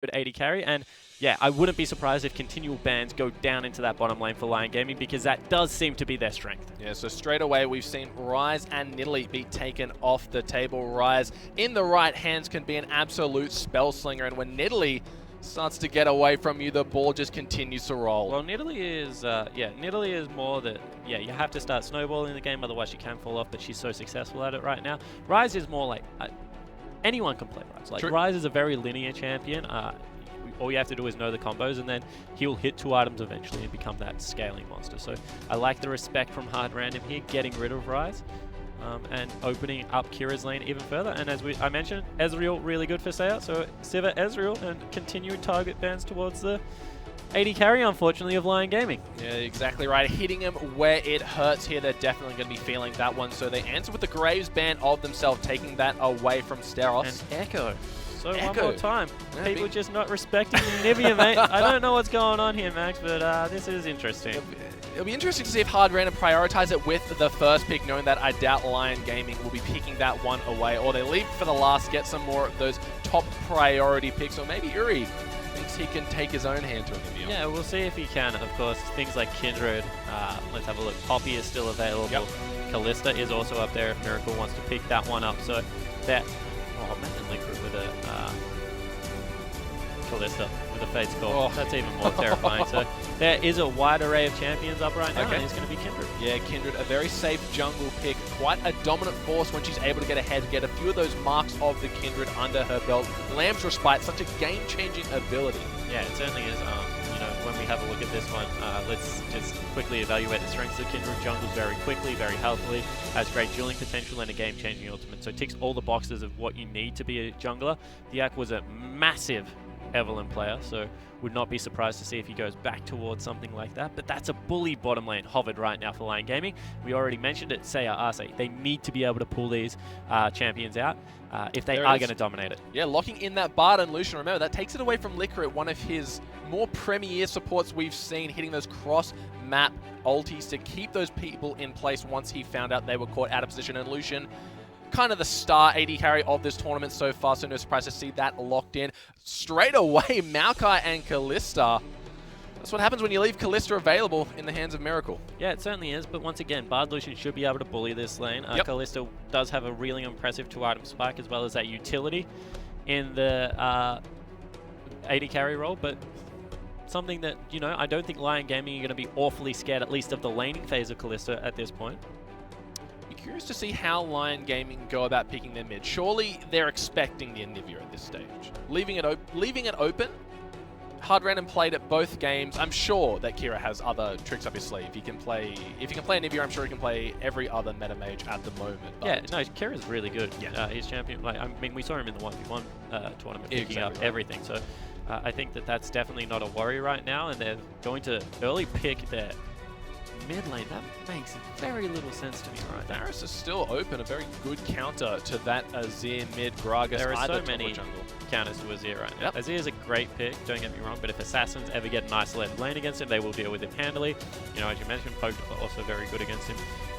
good AD carry, and yeah, I wouldn't be surprised if continual bans go down into that bottom lane for Lyon Gaming, because that does seem to be their strength. Yeah, so straight away we've seen Rise and Nidalee be taken off the table. Rise in the right hands can be an absolute spell slinger, and when Nidalee starts to get away from you, the ball just continues to roll. Well, Nidalee is, Nidalee is more that, you have to start snowballing the game, otherwise you can fall off, but she's so successful at it right now. Rise is more like, anyone can play Rise. Like, Rise is a very linear champion. All you have to do is know the combos, and then he'll hit 2 items eventually and become that scaling monster. So I like the respect from Hard Random here, getting rid of Rise. And opening up Kira's lane even further. And as I mentioned, Ezreal really good for Saya. So Sivir Ezreal and continued target bans towards the AD carry, unfortunately, of Lyon Gaming. Yeah, exactly right. Hitting him where it hurts here. They're definitely going to be feeling that one. So they answer with the Graves ban of themselves, taking that away from Steros. And Echo. So Echo. One more time. Yeah, People just not respecting Nivea, mate. I don't know what's going on here, Max, but this is interesting. It'll be interesting to see if Hard Random prioritize it with the first pick, knowing that I doubt Lyon Gaming will be picking that one away, or they leave it for the last, get some more of those top priority picks, or maybe Uri thinks he can take his own hand to Nivea. Yeah, we'll see if he can. Of course, things like Kindred, let's have a look. Poppy is still available. Yep. Kalista is also up there if Miracle wants to pick that one up. So that, imagine Liquid with a Kalista with a Fate's Call. Oh. That's even more terrifying. So there is a wide array of champions up right now, Okay. and it's going to be Kindred. Yeah, Kindred, a very safe jungle pick. Quite a dominant force when she's able to get ahead, get a few of those marks of the Kindred under her belt. Lamb's Respite, such a game-changing ability. Yeah, it certainly is. When we have a look at this one, let's just quickly evaluate the strengths of Kindred. Jungles very quickly, very healthily, has great dueling potential and a game-changing ultimate. So ticks all the boxes of what you need to be a jungler. Diak was a massive Evelyn player, so would not be surprised to see if he goes back towards something like that. But that's a bully bottom lane hovered right now for Lyon Gaming. We already mentioned it, Saya Arce. They need to be able to pull these champions out if they are going to dominate it. Yeah, locking in that Bard and Lucian. Remember, that takes it away from Licorice, one of his more premier supports we've seen, hitting those cross-map ultis to keep those people in place once he found out they were caught out of position. And Lucian, kind of the star AD carry of this tournament so far, so no surprise to see that locked in. Straight away, Maokai and Kalista. That's what happens when you leave Kalista available in the hands of Miracle. Yeah, it certainly is, but once again, Bard Lucian should be able to bully this lane. Kalista does have a really impressive 2-item spike, as well as that utility in the AD carry role, but something that, I don't think Lyon Gaming are going to be awfully scared, at least of the laning phase of Kalista at this point. Curious to see how Lyon Gaming go about picking their mid. Surely they're expecting the Anivia at this stage. Leaving it open. Hard Random played at both games. I'm sure that Kira has other tricks up his sleeve. If he can play Anivia, I'm sure he can play every other meta mage at the moment. But yeah, no, Kira's really good. Yeah. He's champion. We saw him in the 1v1 tournament picking up everything. So I think that's definitely not a worry right now, and they're going to early pick their mid lane. That makes very little sense to me right now. Varus is still open, a very good counter to that Azir mid Gragas. There are so many counters to Azir right now. Azir is a great pick, don't get me wrong, but if Assassins ever get an isolated lane against him, they will deal with him handily. As you mentioned, Poke also very good against him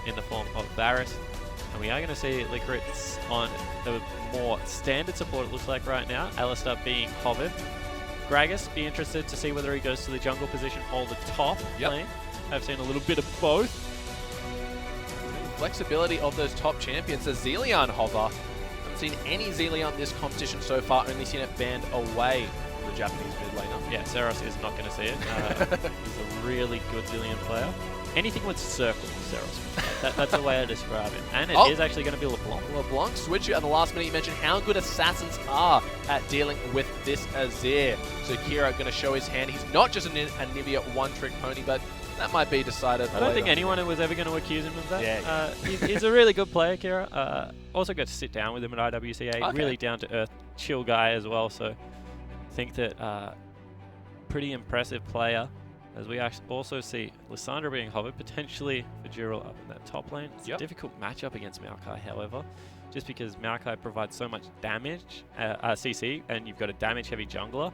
in the form of Varus. And we are going to see Licorice on the more standard support, it looks like right now. Alistar being hovered. Gragas, be interested to see whether he goes to the jungle position or the top lane. I've seen a little bit of both. Flexibility of those top champions. The Zillion hover. Haven't seen any Zillion this competition so far. Only seen it banned away from the Japanese mid laner. Yeah, Seros is not going to see it. He's a really good Zillion player. Anything with circles, Seros. That's the way I describe it. And it is actually going to be LeBlanc. LeBlanc switcher at the last minute. You mentioned how good Assassins are at dealing with this Azir. So Kira going to show his hand. He's not just a Anivia one-trick pony, but that might be decided I don't think anyone was ever going to accuse him of that. Yeah. He's a really good player, Kira. Also got to sit down with him at IWC. Really down-to-earth, chill guy as well. So I think that pretty impressive player. As we also see Lissandra being hovered, potentially Fajiro up in that top lane. It's a difficult matchup against Maokai, however, just because Maokai provides so much damage, CC, and you've got a damage-heavy jungler,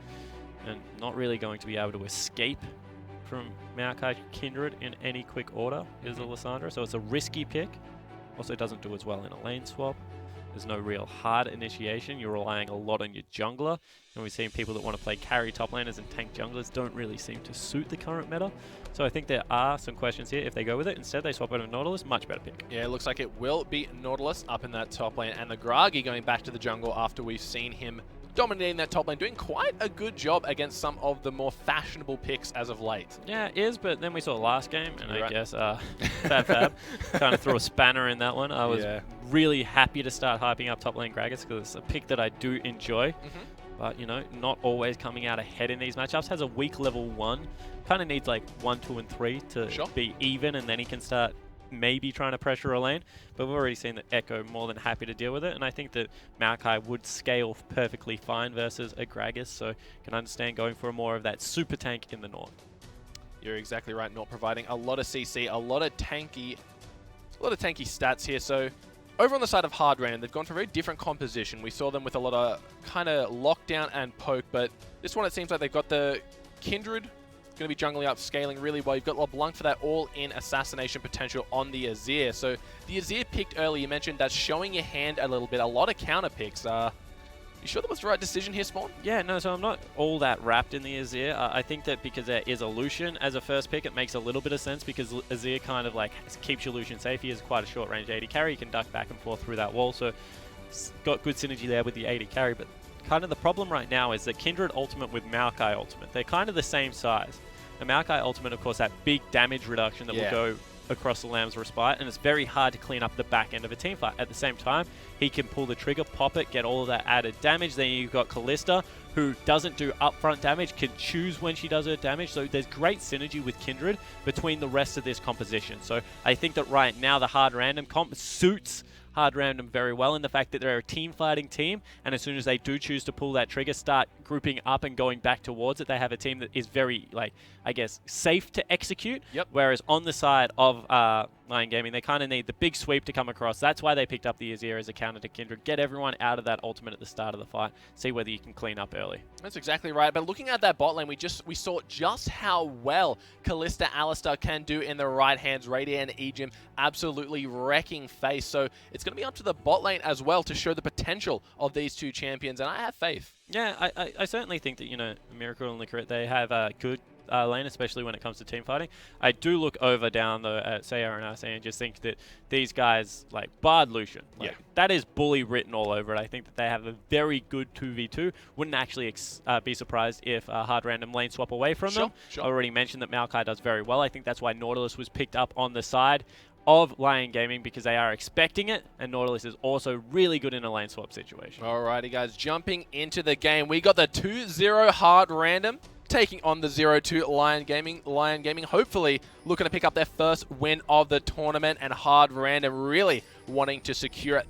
and not really going to be able to escape from Maokai Kindred in any quick order is the Lissandra, so it's a risky pick. Also doesn't do as well in a lane swap. There's no real hard initiation. You're relying a lot on your jungler. And we've seen people that want to play carry top laners and tank junglers don't really seem to suit the current meta. So I think there are some questions here if they go with it. Instead, they swap over Nautilus. Much better pick. Yeah, it looks like it will be Nautilus up in that top lane. And the Gragi going back to the jungle after we've seen him dominating that top lane, doing quite a good job against some of the more fashionable picks as of late. Yeah, it is, but then we saw last game, and I guess Fab kind of threw a spanner in that one. I was really happy to start hyping up top lane Gragas because it's a pick that I do enjoy. But, you know, not always coming out ahead in these matchups. Has a weak level 1. Kind of needs like 1, 2, and 3 to be even, and then he can start maybe trying to pressure a lane, but we've already seen that Echo more than happy to deal with it, and I think that Maokai would scale perfectly fine versus a Gragas, so can understand going for more of that super tank in the North. You're exactly right, not providing a lot of CC, a lot of tanky stats here. So over on the side of Hard Random, they've gone for a very different composition. We saw them with a lot of kind of lockdown and poke, but this one it seems like they've got the Kindred going to be jungling up, scaling really well. You've got LeBlanc for that all-in assassination potential on the Azir. So the Azir picked early, you mentioned that's showing your hand a little bit. A lot of counter picks. You sure that was the right decision here, Spawn? Yeah, no, so I'm not all that wrapped in the Azir. I think that because there is a Lucian as a first pick, it makes a little bit of sense because Azir kind of like keeps your Lucian safe. He is quite a short range AD carry. You can duck back and forth through that wall, so it's got good synergy there with the AD carry. But kind of the problem right now is that Kindred ultimate with Maokai ultimate, they're kind of the same size. The Maokai ultimate, of course, that big damage reduction that will go across the Lamb's Respite, and it's very hard to clean up the back end of a team fight. At the same time, he can pull the trigger, pop it, get all of that added damage. Then you've got Kalista, who doesn't do upfront damage, can choose when she does her damage. So there's great synergy with Kindred between the rest of this composition. So I think that right now the Hard Random comp suits Hard Random very well in the fact that they're a team fighting team, and as soon as they do choose to pull that trigger, start grouping up and going back towards it, they have a team that is very, like, I guess, safe to execute. Whereas on the side of Lyon Gaming, they kind of need the big sweep to come across. That's why they picked up the Azir as a counter to Kindred. Get everyone out of that ultimate at the start of the fight. See whether you can clean up early. That's exactly right. But looking at that bot lane, we saw just how well Kalista Alistar can do in the right hands. Radiant and Ejim absolutely wrecking face. So it's going to be up to the bot lane as well to show the potential of these two champions, and I have faith. Yeah, I certainly think that, you know, Miracle and Licorice, they have a good lane, especially when it comes to team fighting. I do look over down though at Sayar and Arce and just think that these guys, like Bard Lucian, that is bully written all over it. I think that they have a very good 2v2. Wouldn't actually be surprised if Hard Random lane swap away from them. I already mentioned that Maokai does very well. I think that's why Nautilus was picked up on the side of Lyon Gaming, because they are expecting it, and Nautilus is also really good in a lane swap situation. Alrighty guys, jumping into the game, we got the 2-0 Hard Random taking on the 0-2 Lyon Gaming. Lyon Gaming hopefully looking to pick up their first win of the tournament, and Hard Random really wanting to secure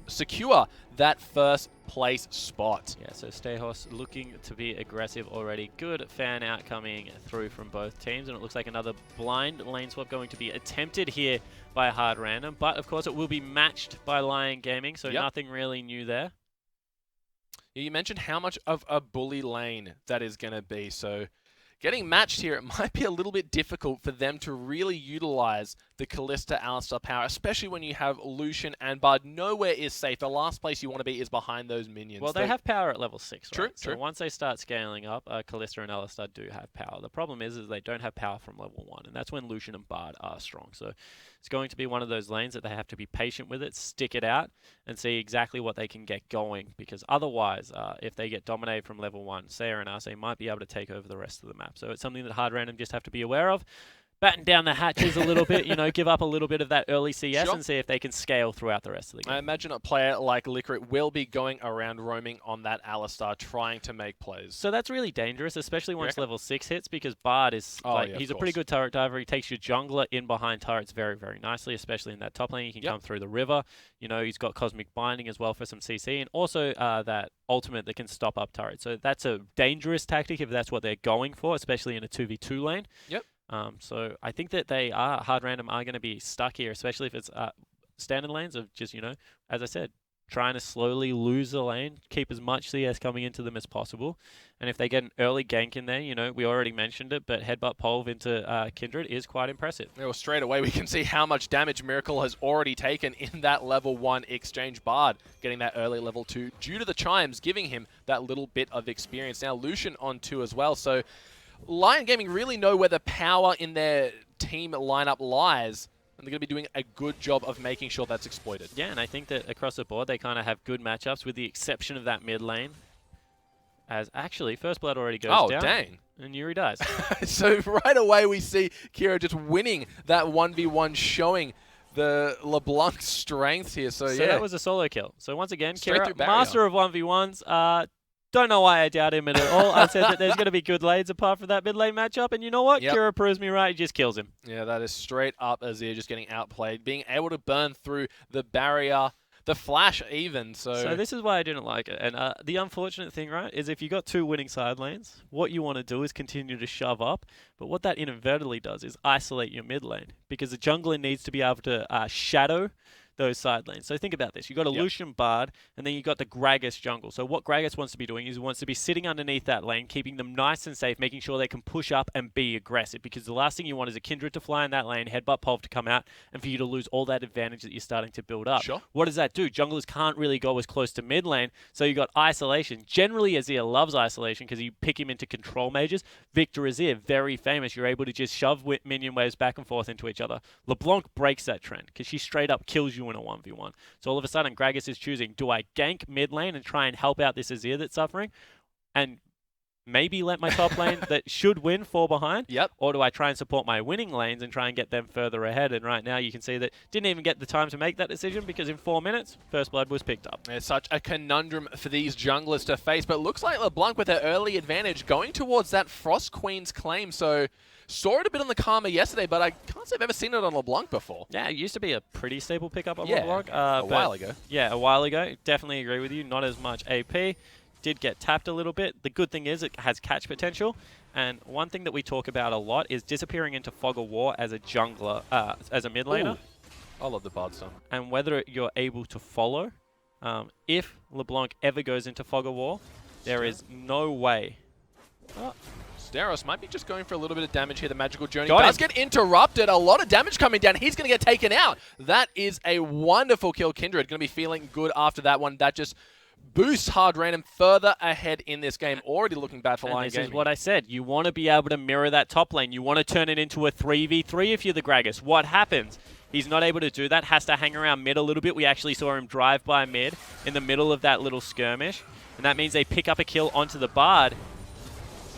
that first place spot. Yeah, so Stehos looking to be aggressive already. Good fan out coming through from both teams, and it looks like another blind lane swap going to be attempted here by Hard Random, but of course it will be matched by Lyon Gaming, so nothing really new there. You mentioned how much of a bully lane that is going to be, so getting matched here, it might be a little bit difficult for them to really utilize the Kalista Alistar power, especially when you have Lucian and Bard. Nowhere is safe. The last place you want to be is behind those minions. Well, they have power at level 6, right? True. So once they start scaling up, Kalista and Alistar do have power. The problem is they don't have power from level 1, and that's when Lucian and Bard are strong. So it's going to be one of those lanes that they have to be patient with it, stick it out, and see exactly what they can get going, because otherwise, if they get dominated from level 1, Sayar and Arce might be able to take over the rest of the map. So it's something that Hard Random just have to be aware of. Batten down the hatches a little bit, you know, give up a little bit of that early CS and see if they can scale throughout the rest of the game. I imagine a player like Licorice will be going around roaming on that Alistar trying to make plays. So that's really dangerous, especially once level 6 hits, because Bard is, he's a pretty good turret diver. He takes your jungler in behind turrets very, very nicely, especially in that top lane. He can come through the river. You know, he's got Cosmic Binding as well for some CC, and also that ultimate that can stop up turrets. So that's a dangerous tactic if that's what they're going for, especially in a 2v2 lane. So I think that Hard Random are going to be stuck here, especially if it's standard lanes of just, you know, as I said, trying to slowly lose the lane, keep as much CS coming into them as possible. And if they get an early gank in there, you know, we already mentioned it, but headbutt Polv into Kindred is quite impressive. Well, straight away we can see how much damage Miracle has already taken in that level 1 exchange Bard, getting that early level 2 due to the chimes, giving him that little bit of experience. Now Lucian on 2 as well, so Lyon Gaming really know where the power in their team lineup lies, and they're going to be doing a good job of making sure that's exploited. Yeah, and I think that across the board they kind of have good matchups with the exception of that mid lane. As actually, First Blood already goes down. Oh, dang. And Yuri dies. So right away we see Kira just winning that 1v1, showing the LeBlanc strength here. So yeah. That was a solo kill. So once again, Straight through Kira, barrier. master of 1v1s. Don't know why I doubt him at all. I said that there's going to be good lanes apart from that mid lane matchup, and you know what? Yep. Kira proves me right. He just kills him. Yeah, that is straight up Azir just getting outplayed, being able to burn through the barrier, the flash even. So this is why I didn't like it. And the unfortunate thing, right, is if you got 2 winning side lanes, what you want to do is continue to shove up. But what that inadvertently does is isolate your mid lane, because the jungler needs to be able to shadow those side lanes. So think about this. You've got a Lucian Bard, and then you've got the Gragas jungle. So what Gragas wants to be doing is he wants to be sitting underneath that lane, keeping them nice and safe, making sure they can push up and be aggressive, because the last thing you want is a Kindred to fly in that lane, headbutt Polv to come out, and for you to lose all that advantage that you're starting to build up. Sure. What does that do? Junglers can't really go as close to mid lane, so you got isolation. Generally, Azir loves isolation because you pick him into control mages. Victor Azir, very famous. You're able to just shove minion waves back and forth into each other. LeBlanc breaks that trend because she straight up kills you in a 1v1. So all of a sudden, Gragas is choosing, do I gank mid lane and try and help out this Azir that's suffering, and maybe let my top lane that should win fall behind? Yep. Or do I try and support my winning lanes and try and get them further ahead? And right now you can see that didn't even get the time to make that decision, because in 4 minutes, First Blood was picked up. It's such a conundrum for these junglers to face, but it looks like LeBlanc with her early advantage going towards that Frost Queen's claim. So saw it a bit on the Karma yesterday, but I can't say I've ever seen it on LeBlanc before. Yeah, it used to be a pretty stable pickup on Yeah, LeBlanc. a while ago. Yeah, a while ago. Definitely agree with you. Not as much AP. Did get tapped a little bit. The good thing is it has catch potential. And one thing that we talk about a lot is disappearing into Fog of War as a jungler, as a mid laner. Ooh. I love the Bard stuff. And whether you're able to follow. If LeBlanc ever goes into Fog of War, there is no way. Oh. Steros might be just going for a little bit of damage here. The Magical Journey Got does him. get interrupted. A lot of damage coming down. He's going to get taken out. That is a wonderful kill. Kindred going to be feeling good after that one. That just boosts Hard Random further ahead in this game. Already looking bad for Lyon This Gaming. is what I said. You want to be able to mirror that top lane. You want to turn it into a 3v3 if you're the Gragas. What happens? He's not able to do that. Has to hang around mid a little bit. We actually saw him drive by mid in the middle of that little skirmish. And that means they pick up a kill onto the Bard.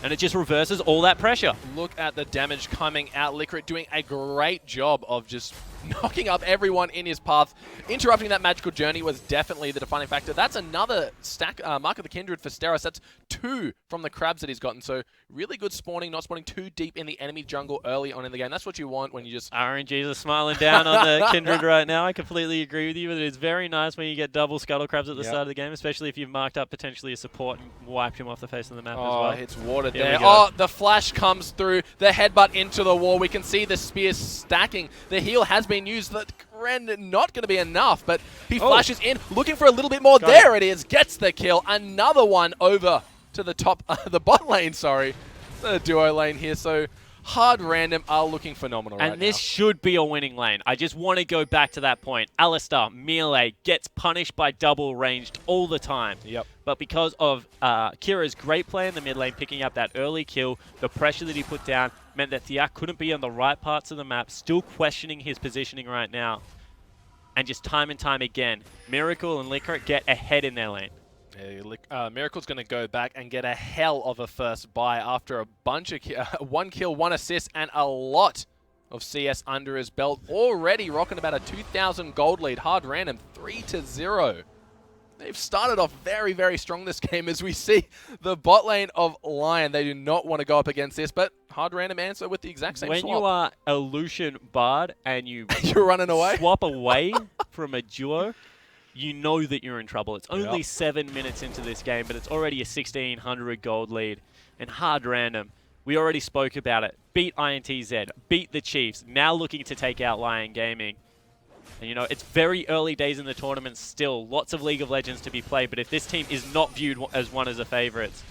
And it just reverses all that pressure. Look at the damage coming out. Licorice doing a great job of just knocking up everyone in his path. Interrupting that Magical Journey was definitely the defining factor. That's another stack, Mark of the Kindred for Steros. That's 2 from the crabs that he's gotten. So really good spawning, not spawning too deep in the enemy jungle early on in the game. That's what you want when you just... RNGs are smiling down on the Kindred right now. I completely agree with you. But it's very nice when you get double Scuttle Crabs at the start of the game, especially if you've marked up potentially a support and wiped him off the face of the map as well. It's water Here there. we go. Oh, the flash comes through. The headbutt into the wall. We can see the spear stacking. The heal has been used. The Ren not going to be enough, but he flashes in, looking for a little bit more. There it is. Gets the kill. Another one over to the top, the bot lane, sorry. The duo lane here. So Hard Random are looking phenomenal right now. And this should be a winning lane. I just want to go back to that point. Alistar, melee, gets punished by double ranged all the time. Yep. But because of Kira's great play in the mid lane, picking up that early kill, the pressure that he put down meant that Thiak couldn't be on the right parts of the map, still questioning his positioning right now. And just time and time again, Miracle and Licorice get ahead in their lane. Yeah, Miracle's going to go back and get a hell of a first buy after a bunch of 1 kill, 1 assist, and a lot of CS under his belt. Already rocking about a 2,000 gold lead. Hard Random 3-0. They've started off very, very strong this game as we see the bot lane of Lyon. They do not want to go up against this, but Hard Random answer with the exact same when swap. you are a Lucian Bard and you You're running away? swap away from a duo, you know that you're in trouble. It's only 7 minutes into this game, but it's already a 1,600 gold lead. And Hard Random, we already spoke about it. Beat INTZ, beat the Chiefs, now looking to take out Lyon Gaming. And, you know, it's very early days in the tournament still. Lots of League of Legends to be played. But if this team is not viewed as one of the favorites,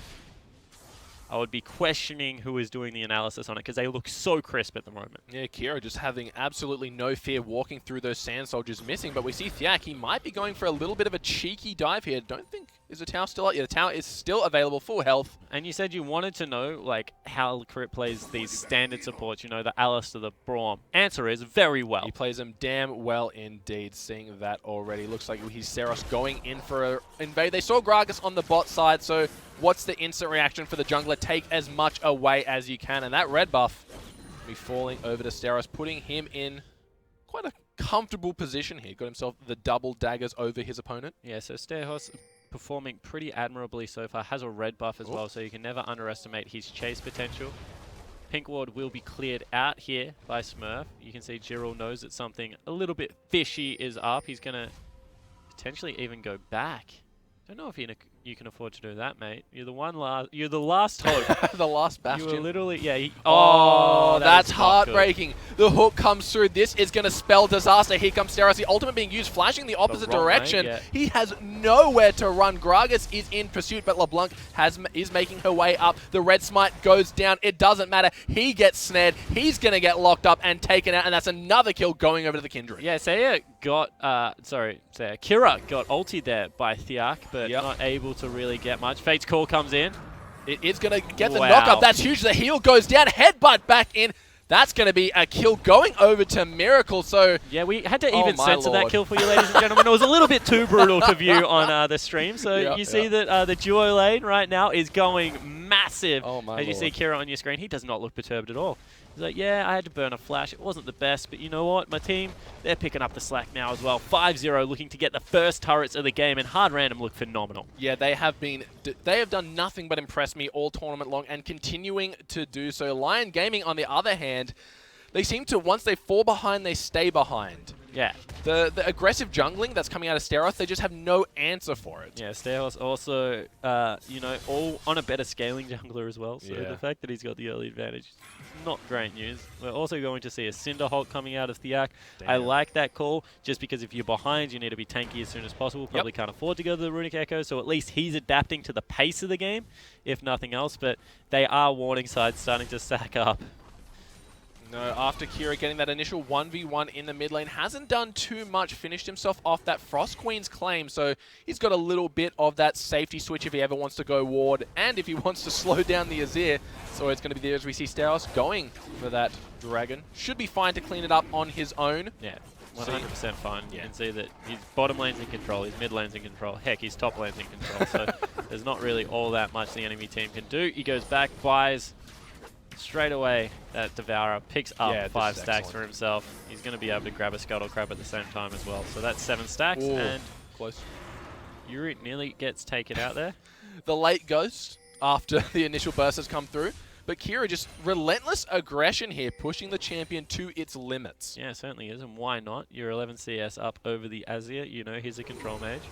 I would be questioning who is doing the analysis on it because they look so crisp at the moment. Yeah, Kira just having absolutely no fear walking through those Sand Soldiers missing. But we see Thiak, he might be going for a little bit of a cheeky dive here. Don't think, is the tower still up? Yeah, the tower is still available, full health. And you said you wanted to know, like, how Crit plays these standard supports, you know, the Alistair, the Braum. Answer is very well. He plays them damn well indeed, seeing that already. Looks like he's Seros going in for an invade. They saw Gragas on the bot side, so what's the instant reaction for the jungler? Take as much away as you can, and that red buff will be falling over to Steros, putting him in quite a comfortable position here. Got himself the double daggers over his opponent. Yeah, so Steros performing pretty admirably so far, has a red buff as well, so you can never underestimate his chase potential. Pink ward will be cleared out here by Smurf. You can see Jirul knows that something a little bit fishy is up. He's going to potentially even go back. Don't know if you can afford to do that, mate. You're the last hope. The last bastion. You were literally, yeah. Oh, that's heartbreaking. The hook comes through. This is going to spell disaster. Here comes Steros. The ultimate being used, flashing the opposite direction. Way, yeah. He has nowhere to run. Gragas is in pursuit, but LeBlanc is making her way up. The red smite goes down. It doesn't matter. He gets snared. He's going to get locked up and taken out, and that's another kill going over to the Kindred. Yeah, Kira got ultied there by Thiak, but not able to really get much. Fate's Call comes in. It is going to get the knock-up. That's huge. The heal goes down. Headbutt back in. That's going to be a kill going over to Miracle. So yeah, we had to even censor that kill for you, ladies and gentlemen. It was a little bit too brutal to view on the stream. So you see that the duo lane right now is going massive. As you see Kira on your screen, he does not look perturbed at all. He's like, yeah, I had to burn a flash. It wasn't the best, but you know what? My team, they're picking up the slack now as well. 5-0, looking to get the first turrets of the game, and Hard Random look phenomenal. Yeah, they have done nothing but impress me all tournament long and continuing to do so. Lyon Gaming, on the other hand, they seem to, once they fall behind, they stay behind. Yeah. The aggressive jungling that's coming out of Steros, they just have no answer for it. Yeah, Steros also, you know, all on a better scaling jungler as well. So the fact that he's got the early advantage is not great news. We're also going to see a Cinder Hulk coming out of Thiak. Damn. I like that call, just because if you're behind, you need to be tanky as soon as possible. Probably can't afford to go to the Runic Echo, so at least he's adapting to the pace of the game, if nothing else. But they are warning sides starting to stack up. No, after Kira getting that initial 1v1 in the mid lane, hasn't done too much, finished himself off that Frost Queen's claim, so he's got a little bit of that safety switch if he ever wants to go ward, and if he wants to slow down the Azir. So it's going to be there as we see Steros going for that Dragon. Should be fine to clean it up on his own. Yeah, 100% fine. You can see that his bottom lane's in control, his mid lane's in control, heck, his top lane's in control, so there's not really all that much the enemy team can do. He goes back, buys straight away. That Devourer picks up 5 stacks for himself. He's going to be able to grab a Scuttle Crab at the same time as well. So that's 7 stacks. Ooh, and close. Yuri nearly gets taken out there. The late ghost after the initial burst has come through. But Kira just relentless aggression here, pushing the champion to its limits. Yeah, it certainly is. And why not? You're 11 CS up over the Azir. You know, he's a control mage.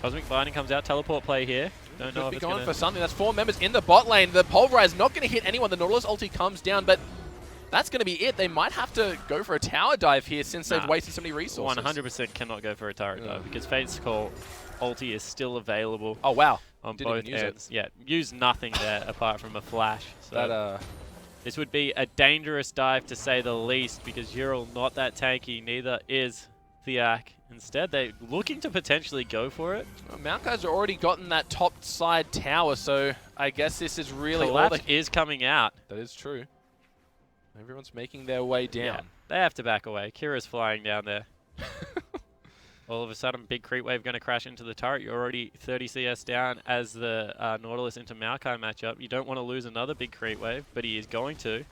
Cosmic Binding comes out. Teleport play here. Don't know if it's going for something. That's 4 members in the bot lane. The Pulverize not going to hit anyone. The Nautilus ulti comes down, but that's going to be it. They might have to go for a tower dive here since they've wasted so many resources. 100% cannot go for a turret dive because Fate's Call ulti is still available. Oh, wow. On both ends. Yeah, use nothing there apart from a flash. So this would be a dangerous dive to say the least because Jirul not that tanky, neither is Thiak. Instead, they're looking to potentially go for it. Well, Maokai's already gotten that top side tower, so I guess this is really Collapse is coming out. That is true. Everyone's making their way down. Yeah, they have to back away. Kira's flying down there. All of a sudden, big creep wave going to crash into the turret. You're already 30 CS down as the Nautilus into Maokai matchup. You don't want to lose another big creep wave, but he is going to.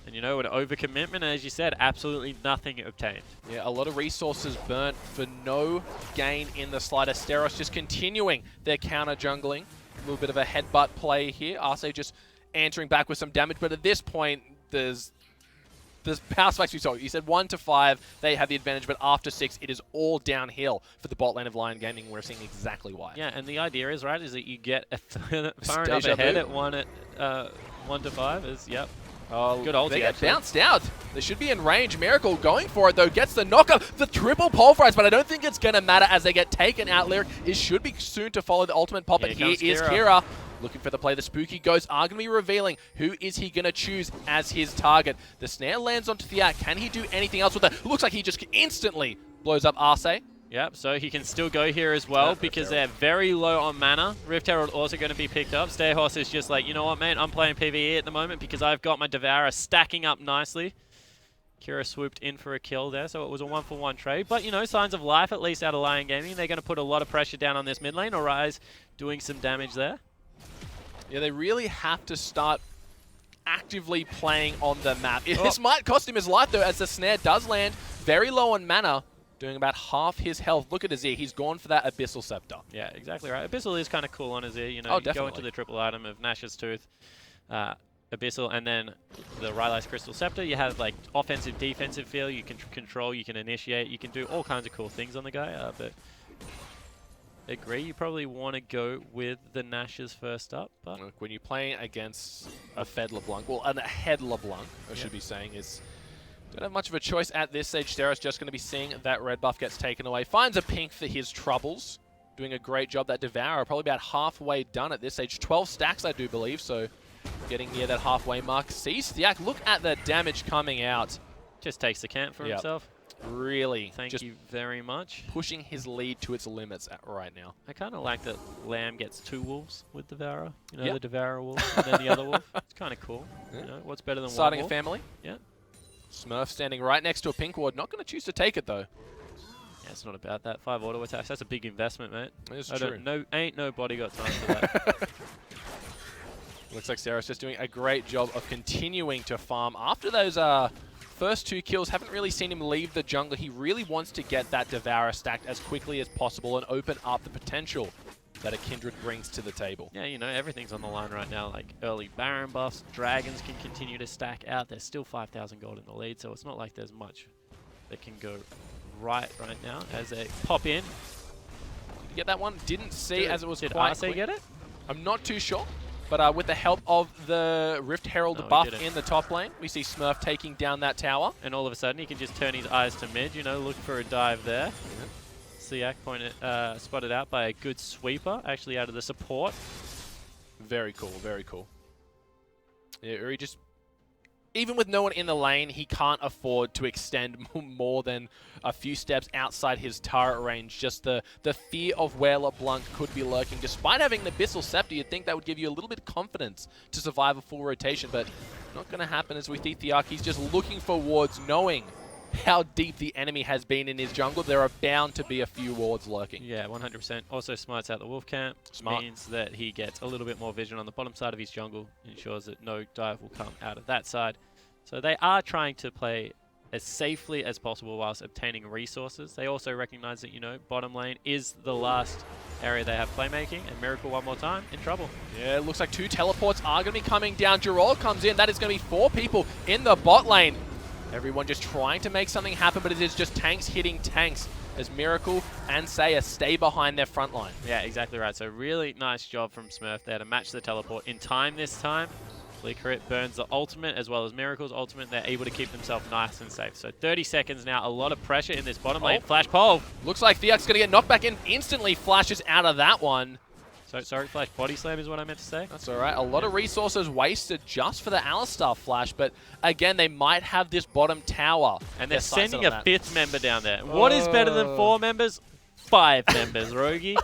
And you know, an overcommitment, as you said, absolutely nothing obtained. Yeah, a lot of resources burnt for no gain in the slightest. Steros just continuing their counter jungling. A little bit of a headbutt play here. Arce just answering back with some damage, but at this point, there's power spikes we saw. You said 1 to 5, they have the advantage, but after 6, it is all downhill for the bot lane of Lyon Gaming. We're seeing exactly why. Yeah, and the idea is, right, is that you get far enough ahead at 1 to 5 is, yep. Oh, good ulti, they get bounced out. They should be in range. Miracle going for it, though. Gets the knockup. The triple pulverize, but I don't think it's going to matter as they get taken out. Lyric should be soon to follow the ultimate pop, but here is Kira. Looking for the play. The Spooky Ghosts are going to be revealing who is he going to choose as his target. The snare lands onto Thiak. Can he do anything else with it? Looks like he just instantly blows up Arce. Yep, so he can still go here as well because they're very low on mana. Rift Herald also going to be picked up. Stayhorse is just like, you know what, man, I'm playing PvE at the moment because I've got my Devourer stacking up nicely. Kira swooped in for a kill there, so it was a 1-for-1 trade. But, you know, signs of life, at least out of Lyon Gaming. They're going to put a lot of pressure down on this mid lane. Rise doing some damage there. Yeah, they really have to start actively playing on the map. This might cost him his life, though, as the snare does land very low on mana, doing about half his health. Look at Azir. He's gone for that Abyssal Scepter. Yeah, exactly right. Abyssal is kind of cool on Azir. You know, you go into the triple item of Nash's Tooth, Abyssal, and then the Rylai's Crystal Scepter. You have, like, offensive, defensive feel. You can control, you can initiate, you can do all kinds of cool things on the guy, but agree, you probably want to go with the Nash's first up. But look, when you're playing against a Fed LeBlanc, well, a head LeBlanc, I should be saying, is don't have much of a choice at this stage. Steros just going to be seeing that red buff gets taken away. Finds a pink for his troubles. Doing a great job. That Devourer probably about halfway done at this stage. 12 stacks, I do believe, so getting near that halfway mark. Sees Thiak. Look at the damage coming out. Just takes the camp for himself. Really. Thank you very much. Pushing his lead to its limits right now. I kind of like that Lamb gets 2 wolves with Devourer. You know, the Devourer wolf and then the other wolf. It's kind of cool. You know, what's better than starting one wolf? a family? Yeah. Smurf standing right next to a pink ward. Not going to choose to take it, though. Yeah, it's not about that. 5 auto attacks. That's a big investment, mate. It's true. Ain't nobody got time for that. Looks like Sarah's just doing a great job of continuing to farm. After those first 2 kills, haven't really seen him leave the jungle. He really wants to get that Devourer stacked as quickly as possible and open up the potential that a Kindred brings to the table. Yeah, you know, everything's on the line right now. Like early Baron buffs, Dragons can continue to stack out. There's still 5,000 gold in the lead, so it's not like there's much that can go right now as they pop in. Did you get that one? Didn't see as it was quite Arce get it? I'm not too sure. But with the help of the Rift Herald buff in the top lane, we see Smurf taking down that tower. And all of a sudden, he can just turn his eyes to mid, you know, look for a dive there. Siak spotted out by a good sweeper, actually out of the support. Very cool, very cool. Yeah, Uri just, even with no one in the lane, he can't afford to extend more than a few steps outside his turret range. Just the fear of where LeBlanc could be lurking. Despite having the Abyssal Scepter, you'd think that would give you a little bit of confidence to survive a full rotation, but not going to happen as we see Thiak. He's just looking for wards, knowing how deep the enemy has been in his jungle. There are bound to be a few wards lurking. Yeah, 100%. Also smarts out the wolf camp. Means that he gets a little bit more vision on the bottom side of his jungle. Ensures that no dive will come out of that side. So they are trying to play as safely as possible whilst obtaining resources. They also recognize that, you know, bottom lane is the last area they have playmaking, and Miracle one more time, in trouble. Yeah, it looks like 2 teleports are going to be coming down. Gerald comes in. That is going to be 4 people in the bot lane. Everyone just trying to make something happen, but it is just tanks hitting tanks as Miracle and Saya stay behind their front line. Yeah, exactly right. So really nice job from Smurf there to match the teleport in time this time. Flicker it burns the ultimate as well as Miracle's ultimate. They're able to keep themselves nice and safe. So 30 seconds now. A lot of pressure in this bottom lane. Flash pole. Looks like Thiak's going to get knocked back in. Instantly flashes out of that one. So sorry, Flash body slam is what I meant to say. That's all right. A lot of resources wasted just for the Alistar flash. But again, they might have this bottom tower. And they're sending a 5th member down there. What is better than 4 members? 5 members, Rogi.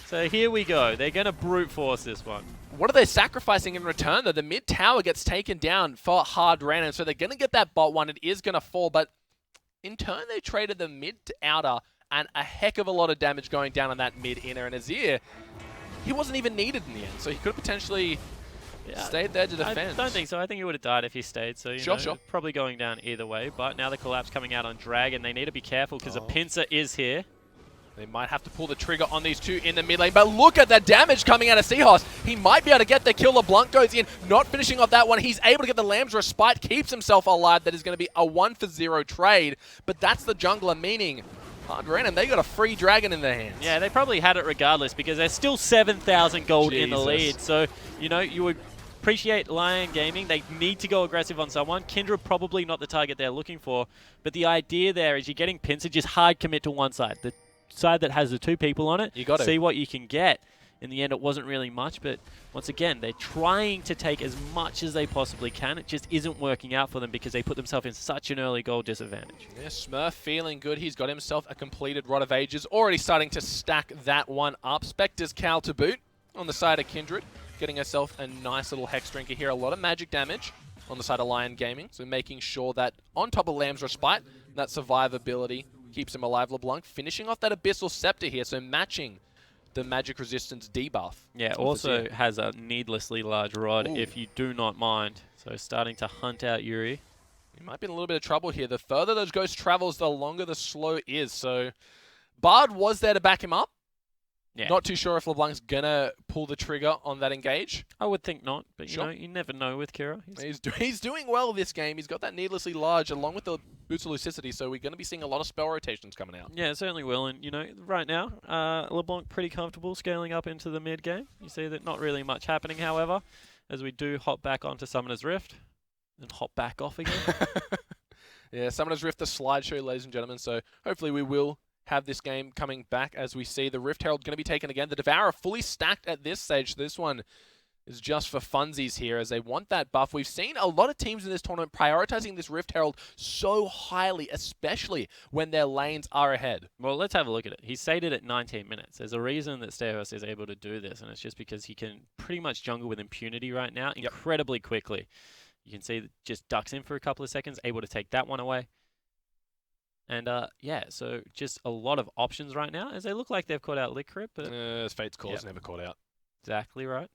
So here we go. They're going to brute force this one. What are they sacrificing in return, though? The mid tower gets taken down for hard random, so they're going to get that bot one. It is going to fall, but in turn, they traded the mid to outer, and a heck of a lot of damage going down on that mid inner. And Azir, he wasn't even needed in the end, so he could have potentially stayed there to defend. I don't think so. I think he would have died if he stayed, so you know, probably going down either way. But now the collapse coming out on Dragon, they need to be careful because a pincer is here. They might have to pull the trigger on these 2 in the mid lane, but look at the damage coming out of Seahorse. He might be able to get the kill. LeBlanc goes in, not finishing off that one. He's able to get the Lamb's Respite, keeps himself alive. That is going to be a 1-for-0 trade, but that's the jungler, meaning hard random. They got a free dragon in their hands. Yeah, they probably had it regardless because there's still 7,000 gold in the lead. So, you know, you would appreciate Lyon Gaming. They need to go aggressive on someone. Kindred probably not the target they're looking for, but the idea there is you're getting pinned, so just hard commit to one side. The side that has the 2 people on it, you got to see what you can get. In the end, it wasn't really much, but once again, they're trying to take as much as they possibly can. It just isn't working out for them because they put themselves in such an early goal disadvantage. Yeah, Smurf feeling good. He's got himself a completed Rod of Ages, already starting to stack that one up. Spectre's Cal to boot on the side of Kindred, getting herself a nice little Hex Drinker here. A lot of magic damage on the side of Lyon Gaming, so making sure that on top of Lamb's Respite, that survivability keeps him alive. LeBlanc finishing off that Abyssal Scepter here, so matching the magic resistance debuff. Yeah, also has a needlessly large rod, if you do not mind. So starting to hunt out Yuri. He might be in a little bit of trouble here. The further those ghosts travels, the longer the slow is. So Bard was there to back him up. Yeah. Not too sure if LeBlanc's gonna pull the trigger on that engage. I would think not, but you know, you never know with Kira. He's doing well this game. He's got that needlessly large along with the boots of Lucidity, so we're going to be seeing a lot of spell rotations coming out. Yeah, it certainly will. And, you know, right now, LeBlanc pretty comfortable scaling up into the mid game. You see that not really much happening, however, as we do hop back onto Summoner's Rift and hop back off again. Yeah, Summoner's Rift, the slideshow, ladies and gentlemen. So hopefully we will have this game coming back as we see the Rift Herald going to be taken again. The Devourer fully stacked at this stage. This one is just for funsies here as they want that buff. We've seen a lot of teams in this tournament prioritizing this Rift Herald so highly, especially when their lanes are ahead. Well, let's have a look at it. He's sated at 19 minutes. There's a reason that Steros is able to do this, and it's just because he can pretty much jungle with impunity right now incredibly quickly. You can see that just ducks in for a couple of seconds, able to take that one away. And, yeah, so just a lot of options right now, as they look like they've caught out Lickrip, but... Fate's Call is never caught out. Exactly right.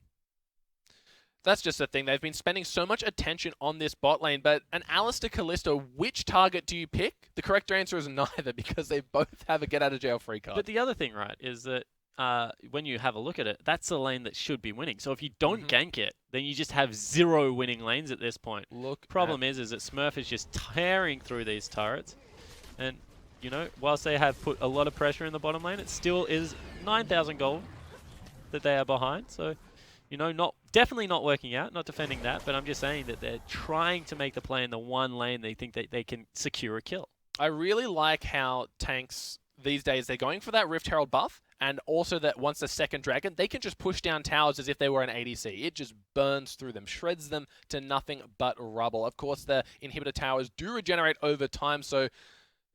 That's just the thing. They've been spending so much attention on this bot lane, but an Alistair Callisto, which target do you pick? The correct answer is neither, because they both have a get-out-of-jail-free card. But the other thing, right, is that when you have a look at it, that's the lane that should be winning. So if you don't gank it, then you just have 0 winning lanes at this point. Problem is that Smurf is just tearing through these turrets. And, you know, whilst they have put a lot of pressure in the bottom lane, it still is 9,000 gold that they are behind. So, you know, definitely not working out, not defending that, but I'm just saying that they're trying to make the play in the one lane they think that they can secure a kill. I really like how tanks these days, they're going for that Rift Herald buff, and also that once the second dragon, they can just push down towers as if they were an ADC. It just burns through them, shreds them to nothing but rubble. Of course, the inhibitor towers do regenerate over time, so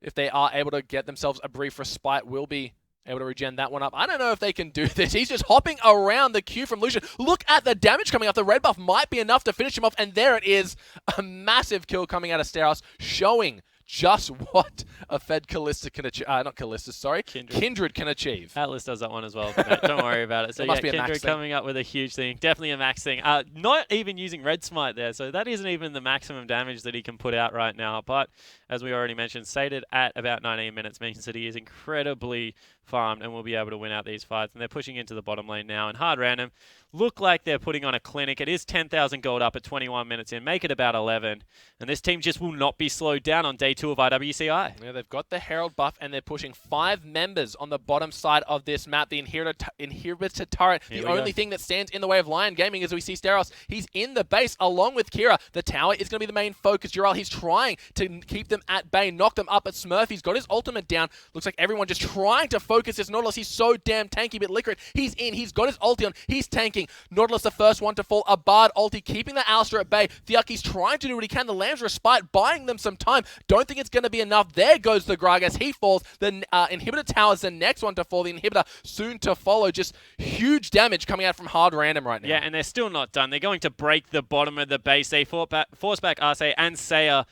if they are able to get themselves a brief respite, we'll be able to regen that one up. I don't know if they can do this. He's just hopping around the queue from Lucian. Look at the damage coming off. The red buff might be enough to finish him off, and there it is. A massive kill coming out of Steros, showing just what a Fed Callista can achieve. Not Callista, sorry. Kindred can achieve. Atlas does that one as well, but don't worry about it. So yeah, Kindred coming up with a huge thing. Definitely a max thing. Not even using Red Smite there, so that isn't even the maximum damage that he can put out right now. But as we already mentioned, sated at about 19 minutes means that he is incredibly farmed and will be able to win out these fights. And they're pushing into the bottom lane now. And hard random look like they're putting on a clinic. It is 10,000 gold up at 21 minutes in. Make it about 11. And this team just will not be slowed down on day 2 of IWCI. Yeah, they've got the Herald buff, and they're pushing 5 members on the bottom side of this map. The inhibitor turret. The only thing that stands in the way of Lyon Gaming is we see Steros. He's in the base along with Kira. The tower is going to be the main focus. Jurel, he's trying to keep them at bay, knock them up at Smurf. He's got his ultimate down. Looks like everyone just trying to focus this Nautilus. He's so damn tanky, but Licorice, he's in. He's got his ulti on. He's tanking. Nautilus the first one to fall. A Bard ulti keeping the Alistair at bay. Thiaki's trying to do what he can. The Lamb's Respite buying them some time. Don't think it's going to be enough. There goes the Gragas. He falls. The inhibitor tower is the next one to fall. The inhibitor soon to follow. Just huge damage coming out from hard random right now. Yeah, and they're still not done. They're going to break the bottom of the base. They force back Arce and Saya,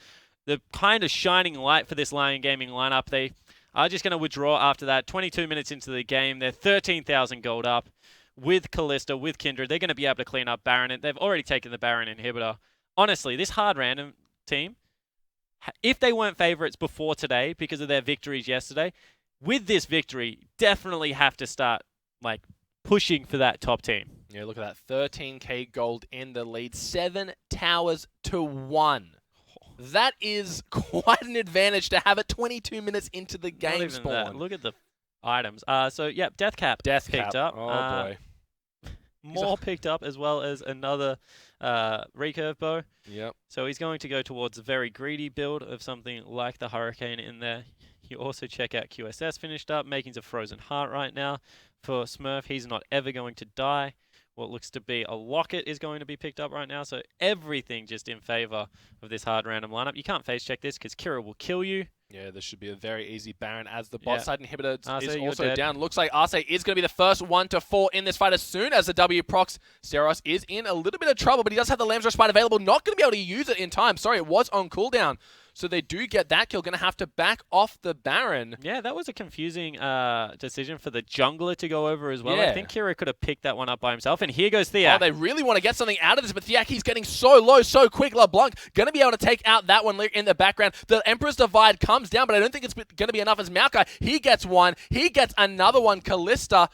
the kind of shining light for this Lyon Gaming lineup. They are just going to withdraw after that. 22 minutes into the game. They're 13,000 gold up with Callista, with Kindred. They're going to be able to clean up Baron. They've already taken the Baron inhibitor. Honestly, this hard random team, if they weren't favorites before today because of their victories yesterday, with this victory, definitely have to start like pushing for that top team. Yeah, look at that. 13k gold in the lead. 7 towers to 1. That is quite an advantage to have it 22 minutes into the game spawn. Look at the items. So, yep, Death Cap picked up. Oh, boy. More picked up, as well as another recurve bow. Yep. So he's going to go towards a very greedy build of something like the Hurricane in there. You also check out QSS finished up, making a Frozen Heart right now. For Smurf, he's not ever going to die. What looks to be a Locket is going to be picked up right now. So everything just in favor of this hard random lineup. You can't face check this because Kira will kill you. Yeah, this should be a very easy Baron as the bot side inhibitor is you're also dead. down. Looks like Arce is going to be the first one to fall in this fight as soon as the W procs. Steros is in a little bit of trouble, but he does have the Lamb's Respite available. Not going to be able to use it in time. Sorry, it was on cooldown. So they do get that kill. Going to have to back off the Baron. Yeah, that was a confusing decision for the jungler to go over as well. Yeah. I think Kira could have picked that one up by himself. And here goes Theak. Oh, they really want to get something out of this, but Theaki's getting so low, so quick. LeBlanc going to be able to take out that one in the background. The Emperor's Divide comes down, but I don't think it's going to be enough as Maokai. He gets one. He gets another one. Callista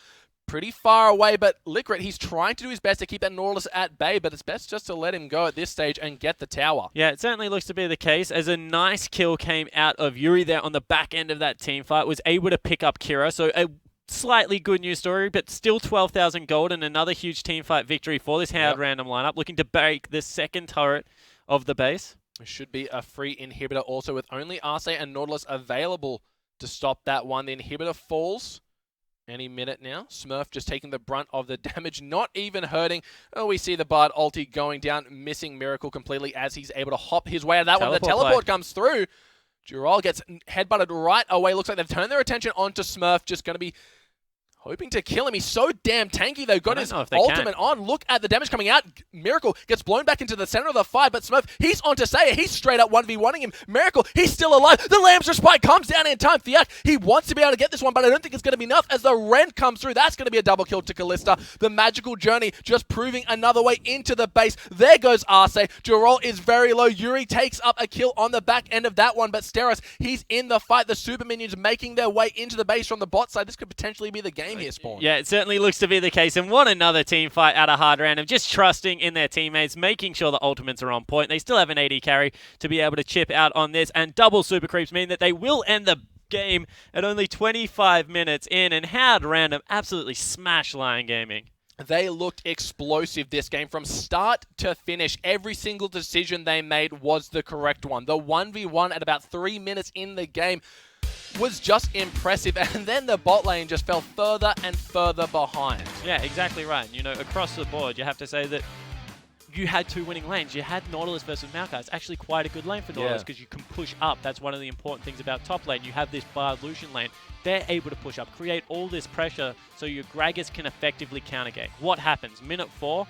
pretty far away, but Licorice, he's trying to do his best to keep that Nautilus at bay, but it's best just to let him go at this stage and get the tower. Yeah, it certainly looks to be the case, as a nice kill came out of Yuri there on the back end of that team fight, was able to pick up Kira, so a slightly good news story, but still 12,000 gold and another huge team fight victory for this hard random lineup, looking to break the second turret of the base. It should be a free inhibitor also, with only Arce and Nautilus available to stop that one. The inhibitor falls any minute now. Smurf just taking the brunt of the damage, not even hurting. Oh, we see the Bard ulti going down, missing Miracle completely as he's able to hop his way out of that one. The teleport comes through. Dural gets headbutted right away. Looks like they've turned their attention onto Smurf. Just going to be hoping to kill him. He's so damn tanky. They've got his ultimate on. Look at the damage coming out. Miracle gets blown back into the center of the fight, but Smurf, he's onto Saya. He's straight up 1v1ing him. Miracle, he's still alive. The Lamb's Respite comes down in time. Theak, he wants to be able to get this one, but I don't think it's going to be enough as the Rend comes through. That's going to be a double kill to Callista. The Magical Journey just proving another way into the base. There goes Arce. Dural is very low. Yuri takes up a kill on the back end of that one, but Steros, he's in the fight. The Super Minions making their way into the base from the bot side. This could potentially be the game here, Spawn. Yeah, it certainly looks to be the case, and what another team fight out of hard random, just trusting in their teammates, making sure the ultimates are on point. They still have an AD carry to be able to chip out on this, and double super creeps mean that they will end the game at only 25 minutes in, and hard random absolutely smash Lyon Gaming. They looked explosive this game from start to finish. Every single decision they made was the correct one. The 1v1 at about 3 minutes in the game was just impressive, and then the bot lane just fell further and further behind. Yeah, exactly right. You know, across the board, you have to say that you had two winning lanes. You had Nautilus versus Maokai. It's actually quite a good lane for Nautilus because you can push up. That's one of the important things about top lane. You have this Bard Lucian lane. They're able to push up, create all this pressure so your Gragas can effectively counter gank. What happens? Minute 4,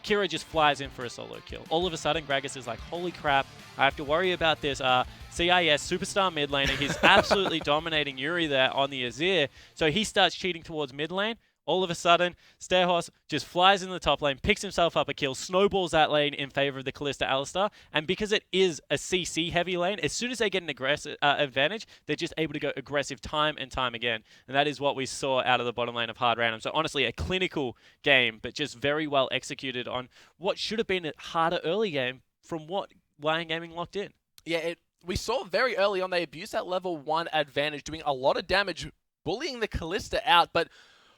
Kira just flies in for a solo kill. All of a sudden, Gragas is like, holy crap, I have to worry about this CIS superstar mid laner. He's absolutely dominating Yuri there on the Azir. So he starts cheating towards mid lane. All of a sudden, Stairhorse just flies in the top lane, picks himself up a kill, snowballs that lane in favor of the Callista Alistar. And because it is a CC heavy lane, as soon as they get an aggressive advantage, they're just able to go aggressive time and time again. And that is what we saw out of the bottom lane of hard random. So honestly, a clinical game, but just very well executed on what should have been a harder early game from what Lyon Gaming locked in. Yeah, we saw very early on they abused that level 1 advantage, doing a lot of damage, bullying the Callista out, but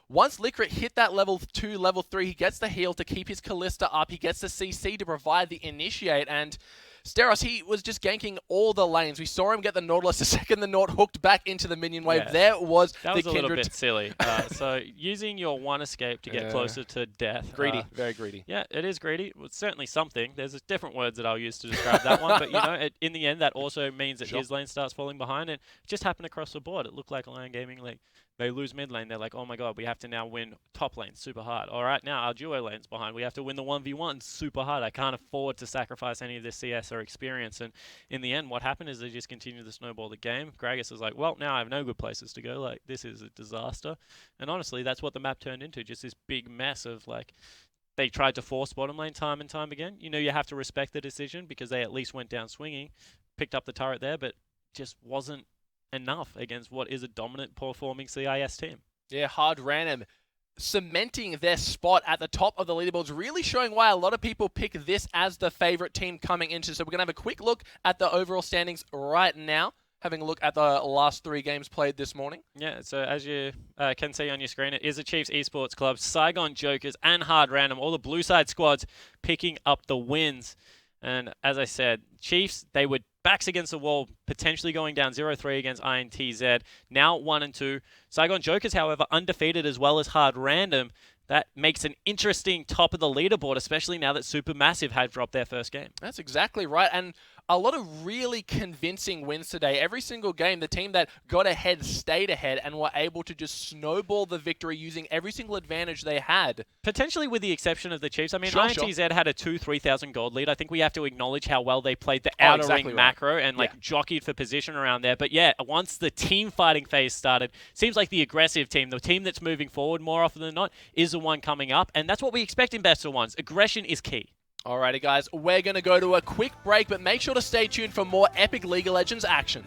once Licorice hit that level 2, level 3, he gets the heal to keep his Callista up. He gets the CC to provide the initiate. And Steros, he was just ganking all the lanes. We saw him get the Nautilus the second the Naut hooked back into the minion wave. Yeah. There was that the was a Kindred. little bit silly. So using your one escape to get closer to death. Greedy. Very greedy. Yeah, it is greedy. Well, it's certainly something. There's different words that I'll use to describe that one. But, you know, in the end, that also means that his lane starts falling behind. And it just happened across the board. It looked like Lyon Gaming, like, they lose mid lane. They're like, oh my god, we have to now win top lane super hard. All right, now our duo lane's behind. We have to win the 1v1 super hard. I can't afford to sacrifice any of this CS or experience. And in the end, what happened is they just continued to snowball the game. Gragas is like, well, now I have no good places to go. Like, this is a disaster. And honestly, that's what the map turned into. Just this big mess of, like, they tried to force bottom lane time and time again. You know, you have to respect the decision because they at least went down swinging, picked up the turret there, but just wasn't enough against what is a dominant performing CIS team. Yeah, hard random cementing their spot at the top of the leaderboards, really showing why a lot of people pick this as the favorite team coming into. So we're going to have a quick look at the overall standings right now. having a look at the last 3 games played this morning. Yeah, so as you can see on your screen, it is the Chiefs eSports Club, Saigon Jokers, and Hard Random, all the blue side squads picking up the wins. And as I said, Chiefs, they were backs against the wall, potentially going down 0-3 against INTZ, now 1-2. Saigon Jokers, however, undefeated as well as Hard Random. That makes an interesting top of the leaderboard, especially now that Supermassive had dropped their first game. That's exactly right. And a lot of really convincing wins today. Every single game, the team that got ahead stayed ahead and were able to just snowball the victory using every single advantage they had. Potentially with the exception of the Chiefs. I mean, Sure. INTZ had a 2,000-3,000 gold lead. I think we have to acknowledge how well they played the outer ring macro and jockeyed for position around there. But yeah, once the team fighting phase started, seems like the aggressive team, the team that's moving forward more often than not, is the one coming up. And that's what we expect in best of ones. Aggression is key. Alrighty guys, we're going to go to a quick break, but make sure to stay tuned for more epic League of Legends action.